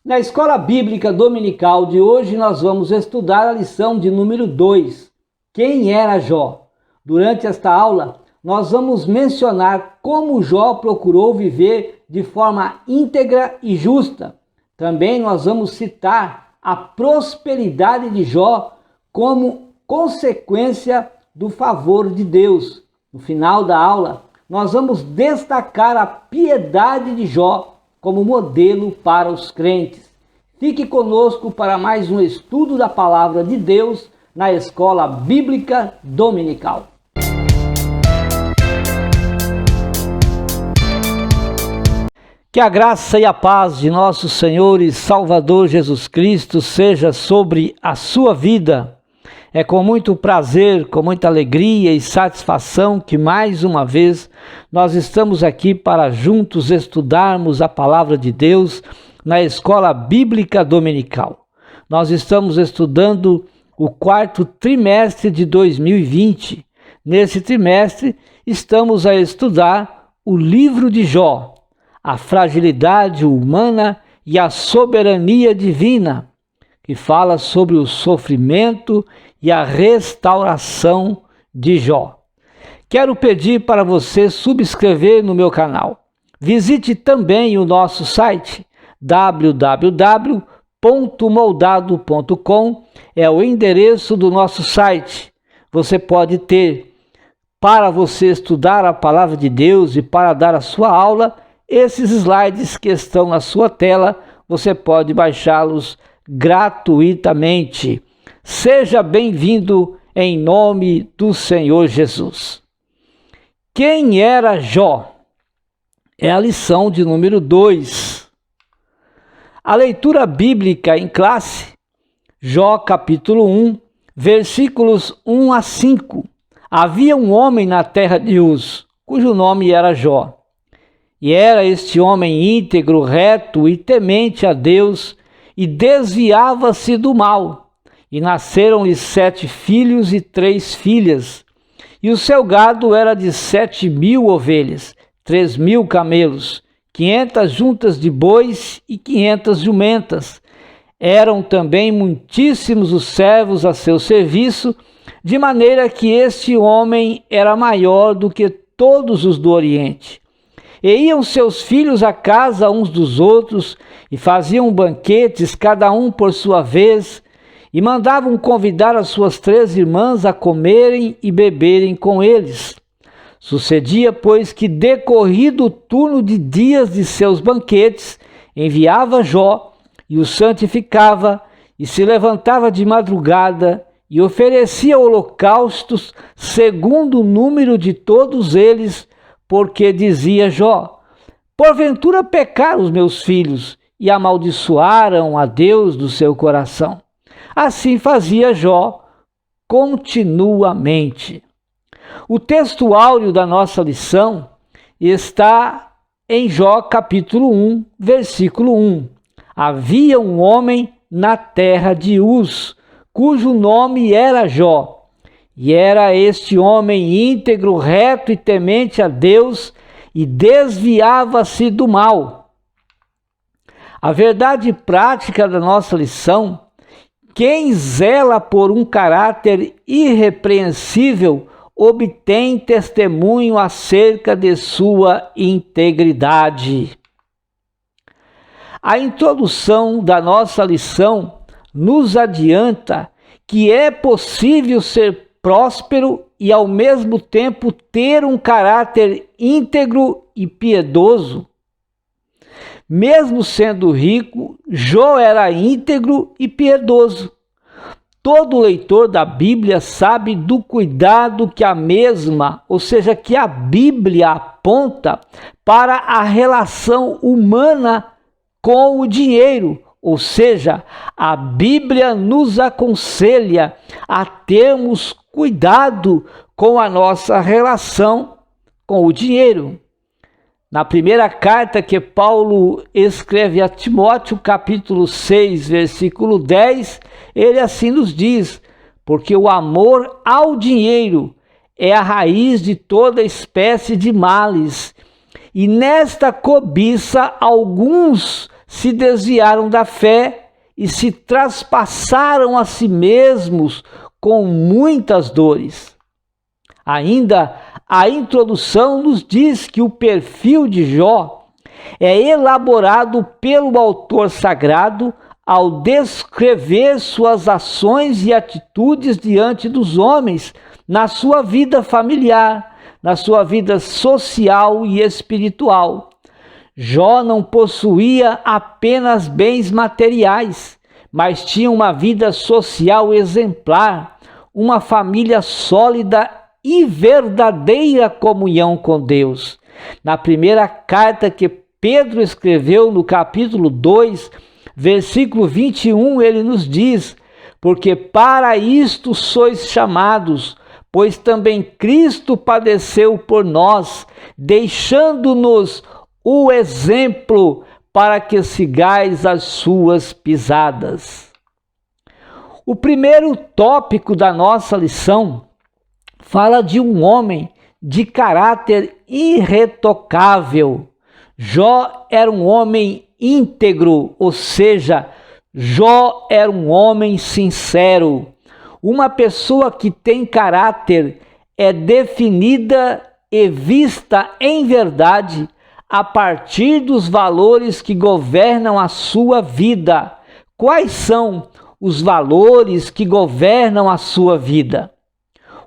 Na escola bíblica dominical de hoje, nós vamos estudar a lição de número 2, quem era Jó? Durante esta aula, nós vamos mencionar como Jó procurou viver de forma íntegra e justa. Também nós vamos citar a prosperidade de Jó como consequência do favor de Deus. No final da aula, nós vamos destacar a piedade de Jó como modelo para os crentes. Fique conosco para mais um estudo da Palavra de Deus na Escola Bíblica Dominical. Que a graça e a paz de nosso Senhor e Salvador Jesus Cristo seja sobre a sua vida. É com muito prazer, com muita alegria e satisfação que mais uma vez nós estamos aqui para juntos estudarmos a Palavra de Deus na Escola Bíblica Dominical. Nós estamos estudando o quarto trimestre de 2020. Nesse trimestre estamos a estudar o livro de Jó, a fragilidade humana e a soberania divina, que fala sobre o sofrimento e a restauração de Jó. Quero pedir para você subscrever no meu canal. Visite também o nosso site www.moldado.com, é o endereço do nosso site. Você pode ter, para você estudar a Palavra de Deus e para dar a sua aula, esses slides que estão na sua tela, você pode baixá-los gratuitamente. Seja bem-vindo em nome do Senhor Jesus. Quem era Jó? É a lição de número 2. A leitura bíblica em classe, Jó capítulo 1, versículos 1 a 5. Havia um homem na terra de Uz, cujo nome era Jó. E era este homem íntegro, reto e temente a Deus, e desviava-se do mal. E nasceram-lhe 7 filhos e 3 filhas. E o seu gado era de 7.000 ovelhas, 3.000 camelos, 500 juntas de bois e 500 jumentas. Eram também muitíssimos os servos a seu serviço, de maneira que este homem era maior do que todos os do Oriente. E iam seus filhos à casa uns dos outros, e faziam banquetes, cada um por sua vez, e mandavam convidar as suas 3 irmãs a comerem e beberem com eles. Sucedia, pois, que decorrido o turno de dias de seus banquetes, enviava Jó, e o santificava, e se levantava de madrugada, e oferecia holocaustos segundo o número de todos eles, porque dizia Jó: porventura pecaram os meus filhos, e amaldiçoaram a Deus do seu coração. Assim fazia Jó continuamente. O texto áureo da nossa lição está em Jó capítulo 1, versículo 1. Havia um homem na terra de Uz, cujo nome era Jó. E era este homem íntegro, reto e temente a Deus, e desviava-se do mal. A verdade prática da nossa lição: quem zela por um caráter irrepreensível obtém testemunho acerca de sua integridade. A introdução da nossa lição nos adianta que é possível ser próspero e ao mesmo tempo ter um caráter íntegro e piedoso. Mesmo sendo rico, Jó era íntegro e piedoso. Todo leitor da Bíblia sabe do cuidado que a mesma, ou seja, que a Bíblia aponta para a relação humana com o dinheiro. Ou seja, a Bíblia nos aconselha a termos cuidado com a nossa relação com o dinheiro. Na primeira carta que Paulo escreve a Timóteo, capítulo 6, versículo 10, ele assim nos diz: porque o amor ao dinheiro é a raiz de toda espécie de males, e nesta cobiça alguns se desviaram da fé e se traspassaram a si mesmos com muitas dores. Ainda, a introdução nos diz que o perfil de Jó é elaborado pelo autor sagrado ao descrever suas ações e atitudes diante dos homens na sua vida familiar, na sua vida social e espiritual. Jó não possuía apenas bens materiais, mas tinha uma vida social exemplar, uma família sólida e verdadeira comunhão com Deus. Na primeira carta que Pedro escreveu, no capítulo 2, versículo 21, ele nos diz: porque para isto sois chamados, pois também Cristo padeceu por nós, deixando-nos o exemplo para que sigais as suas pisadas. O primeiro tópico da nossa lição fala de um homem de caráter irretocável. Jó era um homem íntegro, ou seja, Jó era um homem sincero. Uma pessoa que tem caráter é definida e vista em verdade a partir dos valores que governam a sua vida. Quais são os valores que governam a sua vida?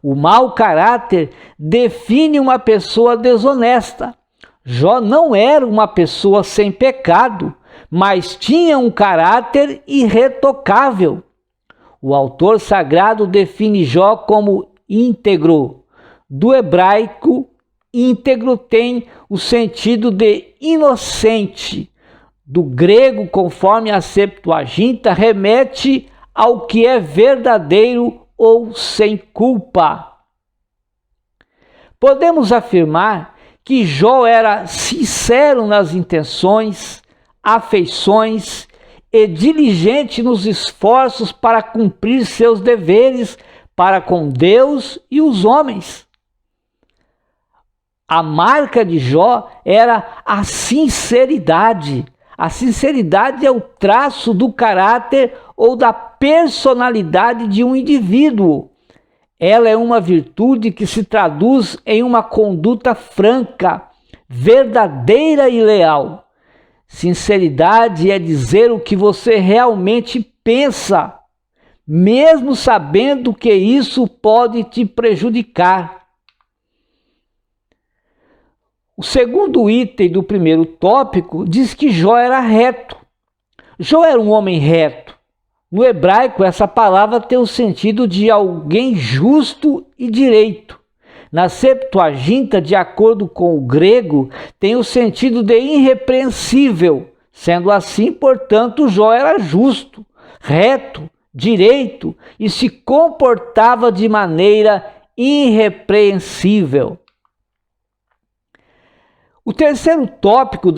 O mau caráter define uma pessoa desonesta. Jó não era uma pessoa sem pecado, mas tinha um caráter irretocável. O autor sagrado define Jó como íntegro. Do hebraico, íntegro tem o sentido de inocente. Do grego, conforme a Septuaginta, remete ao que é verdadeiro ou sem culpa. Podemos afirmar que Jó era sincero nas intenções, afeições e diligente nos esforços para cumprir seus deveres para com Deus e os homens. A marca de Jó era a sinceridade. A sinceridade é o traço do caráter ou da personalidade de um indivíduo. Ela é uma virtude que se traduz em uma conduta franca, verdadeira e leal. Sinceridade é dizer o que você realmente pensa, mesmo sabendo que isso pode te prejudicar. O segundo item do primeiro tópico diz que Jó era reto. Jó era um homem reto. No hebraico, essa palavra tem o sentido de alguém justo e direito. Na Septuaginta, de acordo com o grego, tem o sentido de irrepreensível. Sendo assim, portanto, Jó era justo, reto, direito e se comportava de maneira irrepreensível. O terceiro tópico,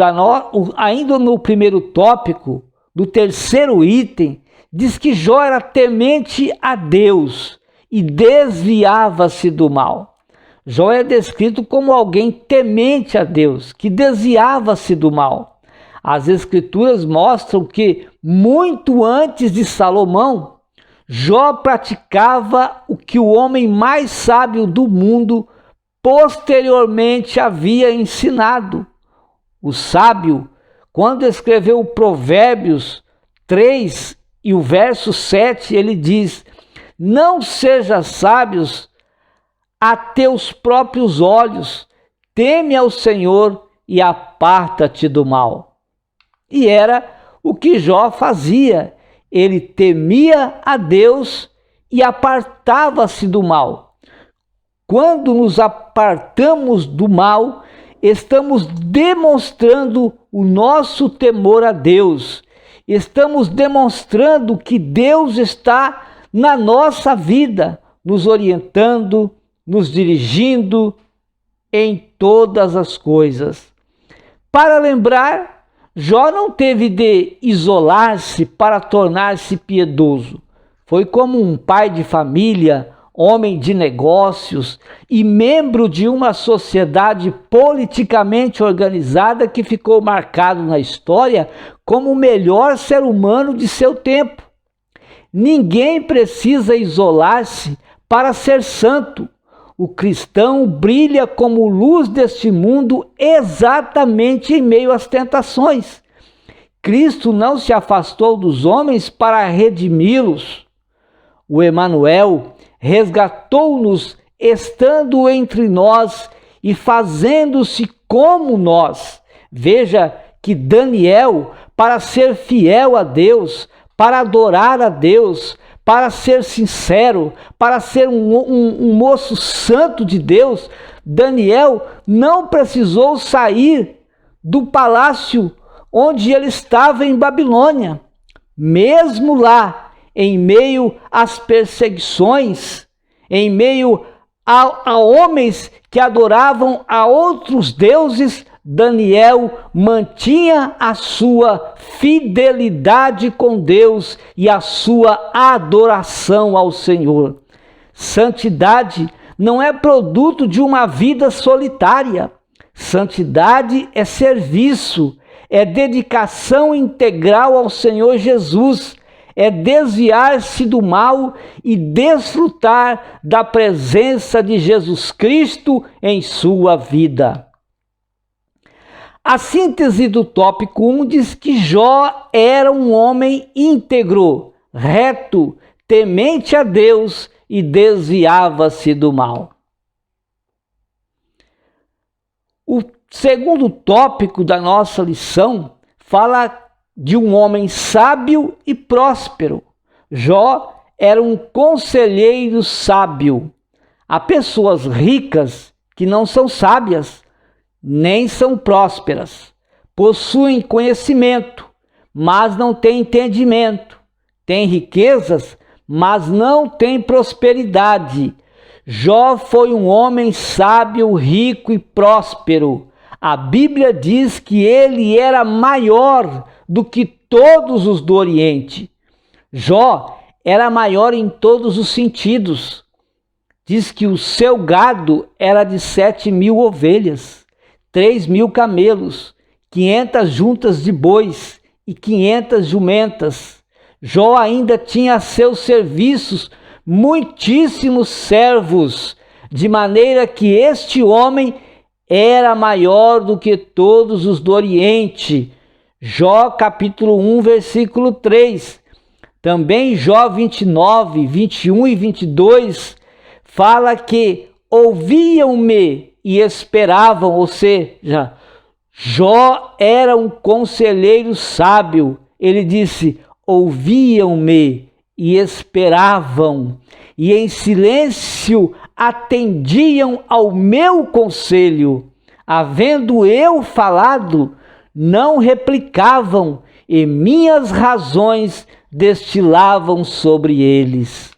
ainda no primeiro tópico, do terceiro item, diz que Jó era temente a Deus e desviava-se do mal. Jó é descrito como alguém temente a Deus, que desviava-se do mal. As Escrituras mostram que, muito antes de Salomão, Jó praticava o que o homem mais sábio do mundo posteriormente havia ensinado. O sábio, quando escreveu Provérbios 3 e o verso 7, ele diz: não sejas sábios a teus próprios olhos, teme ao Senhor e aparta-te do mal. E era o que Jó fazia. Ele temia a Deus e apartava-se do mal. Quando nos apartamos do mal, estamos demonstrando o nosso temor a Deus. Estamos demonstrando que Deus está na nossa vida, nos orientando, nos dirigindo em todas as coisas. Para lembrar, Jó não teve de isolar-se para tornar-se piedoso. Foi como um pai de família homem de negócios e membro de uma sociedade politicamente organizada que ficou marcado na história como o melhor ser humano de seu tempo. Ninguém precisa isolar-se para ser santo. O cristão brilha como luz deste mundo exatamente em meio às tentações. Cristo não se afastou dos homens para redimi-los. O Emanuel resgatou-nos estando entre nós e fazendo-se como nós. Veja que Daniel, para ser fiel a Deus, para adorar a Deus, para ser sincero, para ser um moço santo de Deus, Daniel não precisou sair do palácio onde ele estava em Babilônia. Mesmo lá, em meio às perseguições, em meio a homens que adoravam a outros deuses, Daniel mantinha a sua fidelidade com Deus e a sua adoração ao Senhor. Santidade não é produto de uma vida solitária. Santidade é serviço, é dedicação integral ao Senhor Jesus, é desviar-se do mal e desfrutar da presença de Jesus Cristo em sua vida. A síntese do tópico 1 diz que Jó era um homem íntegro, reto, temente a Deus e desviava-se do mal. O segundo tópico da nossa lição fala de um homem sábio e próspero. Jó era um conselheiro sábio. Há pessoas ricas que não são sábias, nem são prósperas. Possuem conhecimento, mas não têm entendimento. Têm riquezas, mas não têm prosperidade. Jó foi um homem sábio, rico e próspero. A Bíblia diz que ele era maior do que todos os do Oriente. Jó era maior em todos os sentidos. Diz que o seu gado era de 7.000 ovelhas, 3.000 camelos, 500 juntas de bois e 500 jumentas. Jó ainda tinha a seus serviços muitíssimos servos, de maneira que este homem era maior do que todos os do Oriente. Jó capítulo 1, versículo 3. Também Jó 29, 21 e 22 fala que ouviam-me e esperavam, ou seja, Jó era um conselheiro sábio. Ele disse: ouviam-me e esperavam, e em silêncio atendiam ao meu conselho. Havendo eu falado, não replicavam, e minhas razões destilavam sobre eles.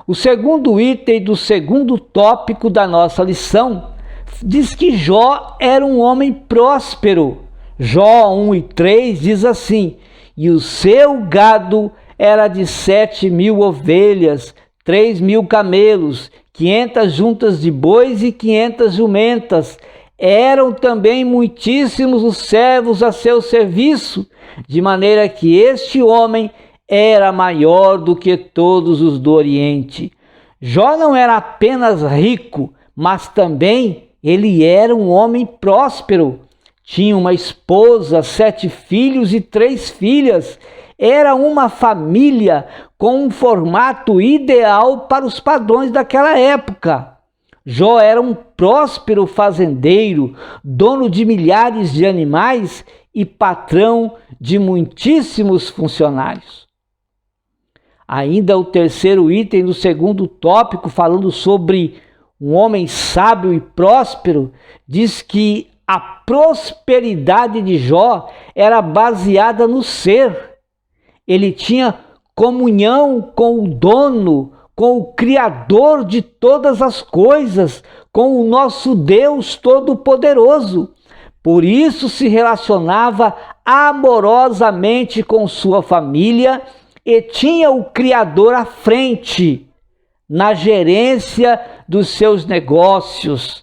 O segundo item do segundo tópico da nossa lição diz que Jó era um homem próspero. Jó 1 e 3 diz assim: e o seu gado era de 7.000 ovelhas, 3.000 camelos, 500 juntas de bois e 500 jumentas. Eram também muitíssimos os servos a seu serviço, de maneira que este homem era maior do que todos os do Oriente. Jó não era apenas rico, mas também ele era um homem próspero. Tinha uma esposa, 7 filhos e 3 filhas. Era uma família com um formato ideal para os padrões daquela época. Jó era um próspero fazendeiro, dono de milhares de animais e patrão de muitíssimos funcionários. Ainda o terceiro item do segundo tópico, falando sobre um homem sábio e próspero, diz que a prosperidade de Jó era baseada no ser. Ele tinha comunhão com o dono, com o Criador de todas as coisas, com o nosso Deus Todo-Poderoso. Por isso se relacionava amorosamente com sua família e tinha o Criador à frente na gerência dos seus negócios.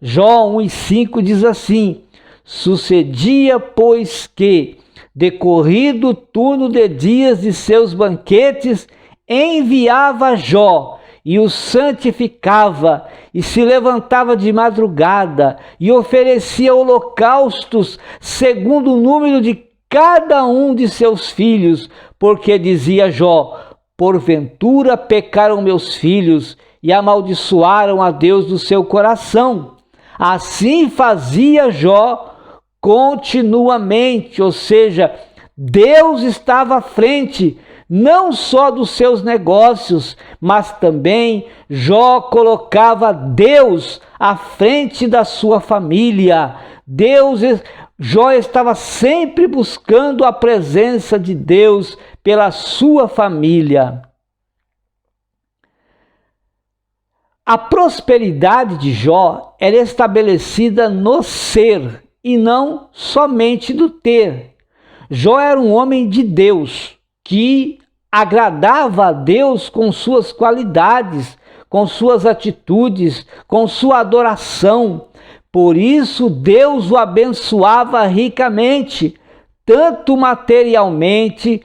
Jó 1:5 diz assim: sucedia, pois, que, decorrido o turno de dias de seus banquetes, enviava Jó e o santificava, e se levantava de madrugada e oferecia holocaustos segundo o número de cada um de seus filhos, porque dizia Jó: porventura pecaram meus filhos e amaldiçoaram a Deus do seu coração. Assim fazia Jó continuamente, ou seja, Deus estava à frente, não só dos seus negócios, mas também Jó colocava Deus à frente da sua família. Jó estava sempre buscando a presença de Deus pela sua família. A prosperidade de Jó era estabelecida no ser e não somente no ter. Jó era um homem de Deus, que agradava a Deus com suas qualidades, com suas atitudes, com sua adoração. Por isso Deus o abençoava ricamente, tanto materialmente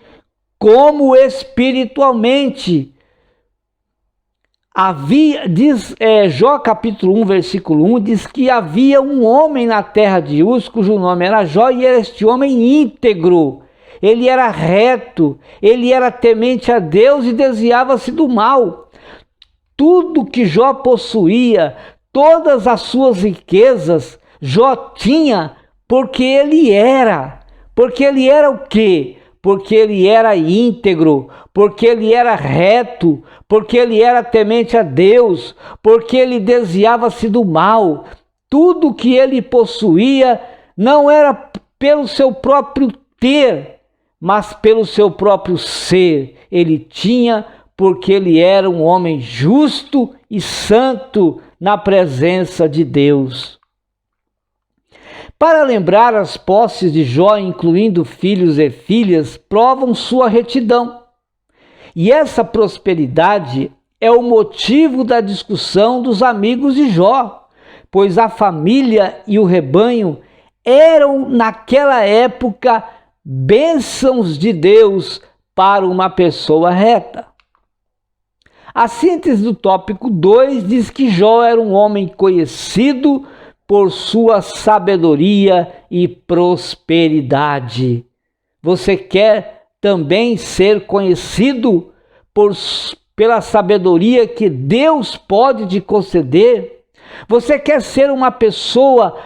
como espiritualmente. Jó capítulo 1, versículo 1, diz que havia um homem na terra de Uz, cujo nome era Jó, e era este homem íntegro. Ele era reto, ele era temente a Deus e desviava-se do mal. Tudo que Jó possuía, todas as suas riquezas, Jó tinha porque ele era. Porque ele era o quê? Porque ele era íntegro, porque ele era reto, porque ele era temente a Deus, porque ele desviava-se do mal. Tudo que ele possuía não era pelo seu próprio ter, mas pelo seu próprio ser. Ele tinha porque ele era um homem justo e santo na presença de Deus. Para lembrar, as posses de Jó, incluindo filhos e filhas, provam sua retidão. E essa prosperidade é o motivo da discussão dos amigos de Jó, pois a família e o rebanho eram, naquela época, bênçãos de Deus para uma pessoa reta. A síntese do tópico 2 diz que Jó era um homem conhecido por sua sabedoria e prosperidade. Você quer também ser conhecido pela sabedoria que Deus pode te conceder? Você quer ser uma pessoa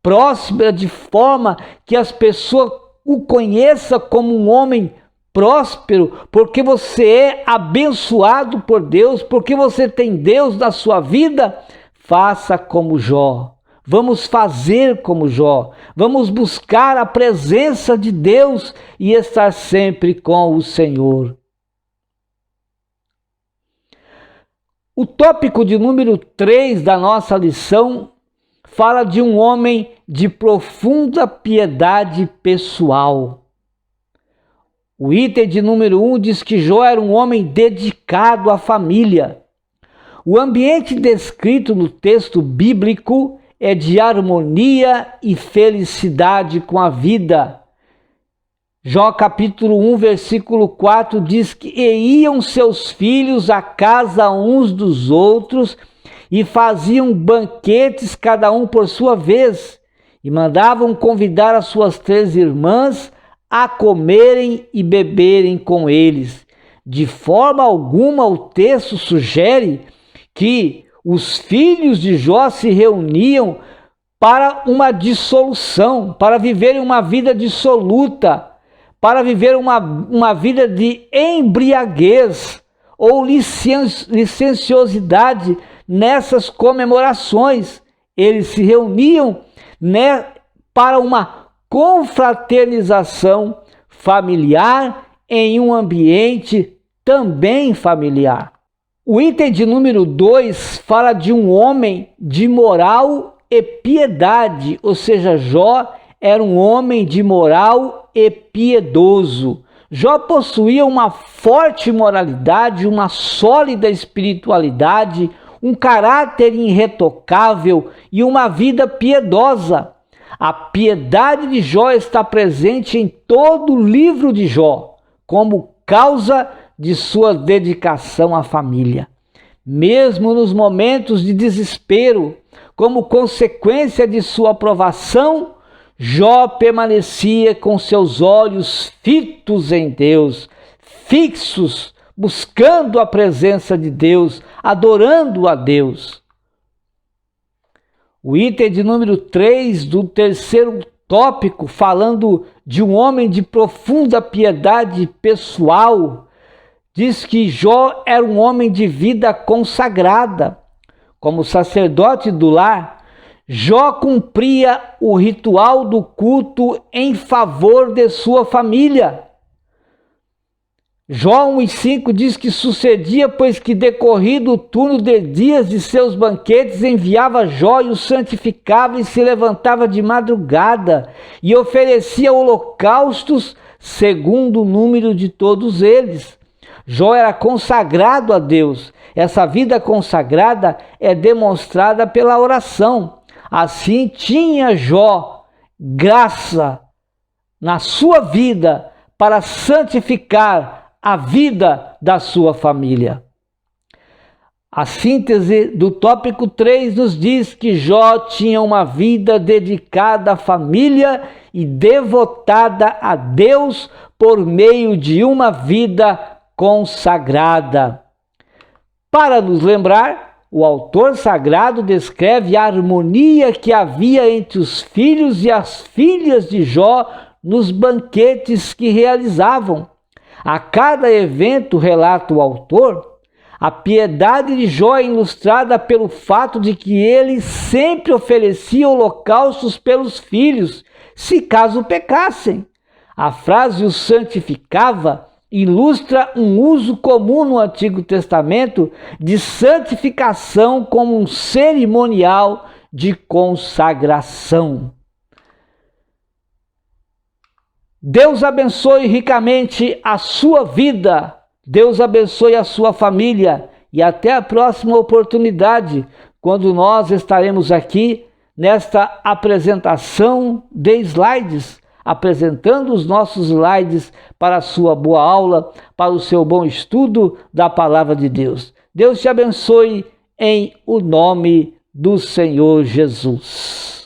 próspera de forma que as pessoas o conheçam como um homem próspero, porque você é abençoado por Deus, porque você tem Deus na sua vida? Faça como Jó. Vamos fazer como Jó. Vamos buscar a presença de Deus e estar sempre com o Senhor. O tópico de número 3 da nossa lição fala de um homem de profunda piedade pessoal. O item de número 1 diz que Jó era um homem dedicado à família. O ambiente descrito no texto bíblico é de harmonia e felicidade com a vida. Jó capítulo 1, versículo 4 diz que iam seus filhos à casa uns dos outros e faziam banquetes cada um por sua vez, e mandavam convidar as suas 3 irmãs a comerem e beberem com eles. De forma alguma o texto sugere que os filhos de Jó se reuniam para uma dissolução, para viverem uma vida dissoluta, para viver uma vida de embriaguez ou licenciosidade nessas comemorações. Eles se reuniam, para uma confraternização familiar em um ambiente também familiar. O item de número 2 fala de um homem de moral e piedade, ou seja, Jó era um homem de moral e piedoso. Jó possuía uma forte moralidade, uma sólida espiritualidade, um caráter irretocável e uma vida piedosa. A piedade de Jó está presente em todo o livro de Jó, como causa de sua dedicação à família. Mesmo nos momentos de desespero, como consequência de sua provação, Jó permanecia com seus olhos fitos em Deus, fixos, buscando a presença de Deus, adorando a Deus. O item de número 3 do terceiro tópico, falando de um homem de profunda piedade pessoal, diz que Jó era um homem de vida consagrada. Como sacerdote do lar, Jó cumpria o ritual do culto em favor de sua família. Jó 1:5 diz que sucedia, pois que decorrido o turno de dias de seus banquetes, enviava Jó e o santificava e se levantava de madrugada e oferecia holocaustos segundo o número de todos eles. Jó era consagrado a Deus. Essa vida consagrada é demonstrada pela oração. Assim tinha Jó graça na sua vida para santificar a vida da sua família. A síntese do tópico 3 nos diz que Jó tinha uma vida dedicada à família e devotada a Deus por meio de uma vida consagrada. Para nos lembrar, o autor sagrado descreve a harmonia que havia entre os filhos e as filhas de Jó nos banquetes que realizavam. A cada evento, relata o autor, a piedade de Jó é ilustrada pelo fato de que ele sempre oferecia holocaustos pelos filhos, se caso pecassem. A frase "o santificava" ilustra um uso comum no Antigo Testamento de santificação como um cerimonial de consagração. Deus abençoe ricamente a sua vida, Deus abençoe a sua família e até a próxima oportunidade, quando nós estaremos aqui nesta apresentação de slides, apresentando os nossos slides para a sua boa aula, para o seu bom estudo da Palavra de Deus. Deus te abençoe em o nome do Senhor Jesus.